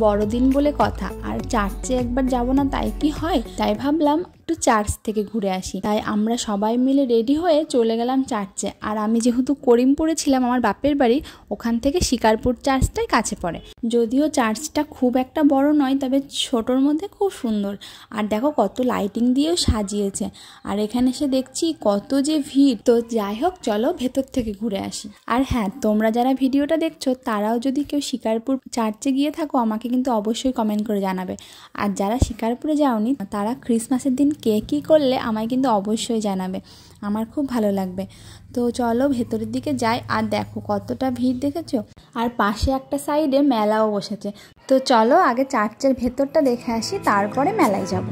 বড়দিন বলে কথা, আর চার্চে একবার যাব না তাই কি হয়? তাই ভাবলাম একটু চার্চ থেকে ঘুরে আসি। তাই আমরা সবাই মিলে রেডি হয়ে চলে গেলাম চার্চে। আর আমি যেহেতু করিমপুরে ছিলাম, আমার বাপের বাড়ি, ওখান থেকে শিকারপুর চার্চটাই কাছে পড়ে। যদিও চার্চটা খুব একটা বড় নয়, তবে ছোটোর মধ্যে খুব সুন্দর। আর দেখো কত লাইটিং দিয়েও সাজিয়েছে। আর এখানে এসে দেখছি কত যে ভিড়। তো যাই হোক, চলো ভেতর থেকে ঘুরে আসি। আর হ্যাঁ, তোমরা যারা ভিডিওটা দেখছো তারাও যদি কেউ শিকারপুর চার্চে গিয়ে থাকো, আমাকে কিন্তু অবশ্যই কমেন্ট করে জানাবে। আর যারা শিকারপুরে যাওনি তারা ক্রিসমাসের দিন কে কী করলে আমায় কিন্তু অবশ্যই জানাবে, আমার খুব ভালো লাগবে। তো চলো ভেতরের দিকে যাই। আর দেখো কতটা ভিড় দেখেছো। আর পাশে একটা সাইডে মেলাও বসেছে। তো চলো আগে চার্চের ভেতরটা দেখে আসি, তারপরে মেলায় যাব।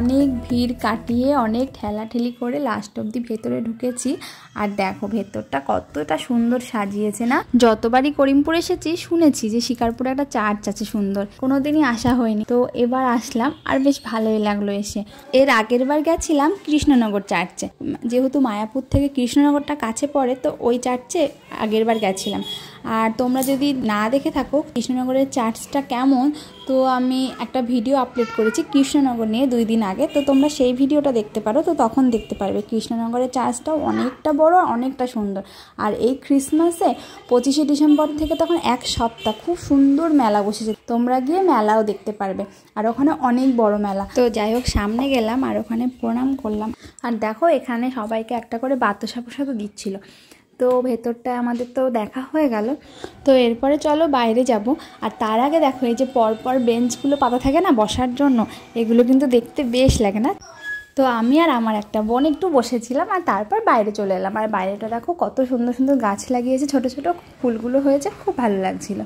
অনেক ভিড় কাটিয়ে অনেক ঠেলাঠেলি করে লাস্ট অবধি ভেতরে ঢুকেছি। আর দেখো ভেতরটা কতটা সুন্দর সাজিয়েছে না। যতবারই করিমপুর এসেছি শুনেছি যে শিকারপুরে একটা চার্চ আছে সুন্দর, কোনোদিনই আসা হয়নি। তো এবার আসলাম আর বেশ ভালোই লাগলো এসে। এর আগের বার গেছিলাম কৃষ্ণনগর চার্চে, যেহেতু মায়াপুর থেকে কৃষ্ণনগরটা কাছে পড়ে, তো ওই চার্চে আগের বার গেছিলাম। আর তোমরা যদি না দেখে থাকো কৃষ্ণনগরের চার্চটা কেমন, তো আমি একটা ভিডিও আপলোড করেছি কৃষ্ণনগর নিয়ে 2 দিন আগে, তো তোমরা সেই ভিডিওটা দেখতে পারো। তো তখন দেখতে পারবে কৃষ্ণনগরের চার্চটাও অনেকটা বড়, অনেকটা সুন্দর। আর এই ক্রিসমাসে 25শে ডিসেম্বর থেকে তখন 1 সপ্তাহ খুব সুন্দর মেলা বসেছে, তোমরা গিয়ে মেলাও দেখতে পারবে। আর ওখানে অনেক বড় মেলা। তো যাই হোক, সামনে গেলাম আর ওখানে প্রণাম করলাম। আর দেখো এখানে সবাইকে একটা করে বাতাসা প্রসাদও দিচ্ছিল। তো ভেতরটা আমাদের তো দেখা হয়ে গেল। তো এরপরে চলো বাইরে যাব। আর তার আগে দেখো এই যে পরপর বেঞ্চগুলো পাতা থাকে না বসার জন্য, এগুলো কিন্তু দেখতে বেশ লাগে না। তো আমি আর আমার একটা বোন একটু বসেছিলাম আর তারপর বাইরে চলে এলাম। আর বাইরেটা দেখো কত সুন্দর সুন্দর গাছ লাগিয়েছে, ছোট ছোট ফুলগুলো হয়েছে, খুব ভালো লাগছিল।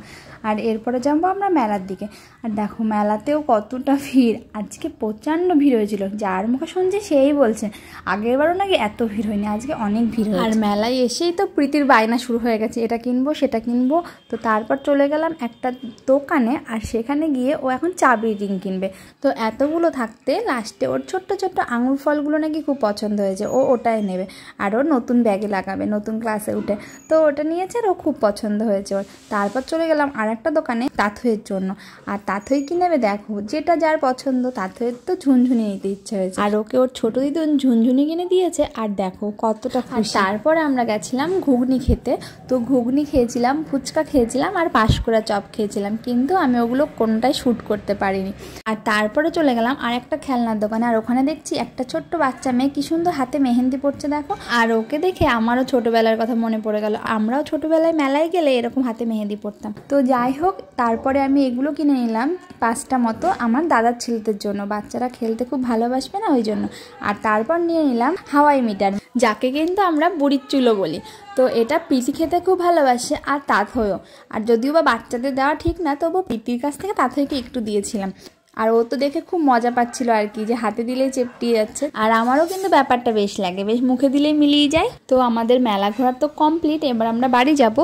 আর এরপরে যাবো আমরা মেলার দিকে। আর দেখো মেলাতেও কতটা ভিড়, আজকে প্রচণ্ড ভিড় হয়েছিল। যার মুখে শুনছি সেই বলছে আগেরবারও নাকি এত ভিড় হয়নি, আজকে অনেক ভিড় হয়েছে। আর মেলায় এসেই তো প্রীতির বায়না শুরু হয়ে গেছে, এটা কিনবো সেটা কিনবো। তো তারপর চলে গেলাম একটা দোকানে, আর সেখানে গিয়ে ও এখন চাবি রিং কিনবে। তো এতগুলো থাকতে লাস্টে ওর ছোট্ট ছোট্ট আঙুর ফলগুলো নাকি খুব পছন্দ হয়েছে, ও ওটাই নেবে। আর ও নতুন ব্যাগে লাগাবে নতুন ক্লাসে উঠে, তো ওটা নিয়েছে আর ও খুব পছন্দ হয়েছে ওর। তারপর চলে গেলাম আর একটা দোকানে তাঁতইয়ের জন্য। আর তাঁতই কি নেবে দেখো, যেটা যার পছন্দ। তাঁতইয়ের তো ঝুনঝুনি নিতে ইচ্ছে হয়েছে, আর ওকে ওর ছোটো দিদি ঝুনঝুনি কিনে দিয়েছে। আর দেখো কতটা খুশি। তারপরে আমরা গেছিলাম ঘুগনি খেতে। তো ঘুগনি খেয়েছিলাম, ফুচকা খেয়েছিলাম আর পাঁশকুড়া চপ খেয়েছিলাম, কিন্তু আমি ওগুলো কোনোটাই শ্যুট করতে পারিনি। আর তারপরে চলে গেলাম আর একটা খেলনার দোকানে। আর ওখানে দেখছি একটা ছোট্ট বাচ্চা মেয়ে কি সুন্দর হাতে মেহেন্দি পড়ছে দেখো। আর ওকে দেখে আমারও ছোটবেলার কথা মনে পড়ে গেল, আমরাও ছোটবেলায় মেলায় গেলে এরকম হাতে মেহেন্দি পড়তাম। তো যাই হোক, তারপরে আমি এগুলো কিনে নিলাম 5টা মতো আমার দাদার ছেলেদের জন্য, বাচ্চারা খেলতে খুব ভালোবাসবে না ওই জন্য। আর তারপর নিয়ে নিলাম হাওয়াই মিটার, যাকে কিন্তু আমরা বুড়ির চুলো বলি। তো এটা প্রীতি খেতে খুব ভালোবাসে আর তাঁতইও। আর যদিও বা বাচ্চাদের দেওয়া ঠিক না, তবু প্রীতির কাছ থেকে তাঁতইকে একটু দিয়েছিলাম। আর ও তো দেখে খুব মজা পাচ্ছিল আর কি, যে হাতে দিলেই চেপটিয়ে যাচ্ছে। আর আমারও কিন্তু ব্যাপারটা বেশ লাগে, বেশ মুখে দিলেই মিলিয়ে যায়। তো আমাদের মেলা ঘোরা তো কমপ্লিট, এবার আমরা বাড়ি যাব।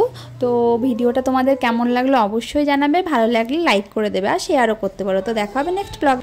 তো ভিডিওটা তোমাদের কেমন লাগলো অবশ্যই জানাবে, ভালো লাগলে লাইক করে দেবে আর শেয়ারও করতে পারো। তো দেখা হবে নেক্সট ব্লগ।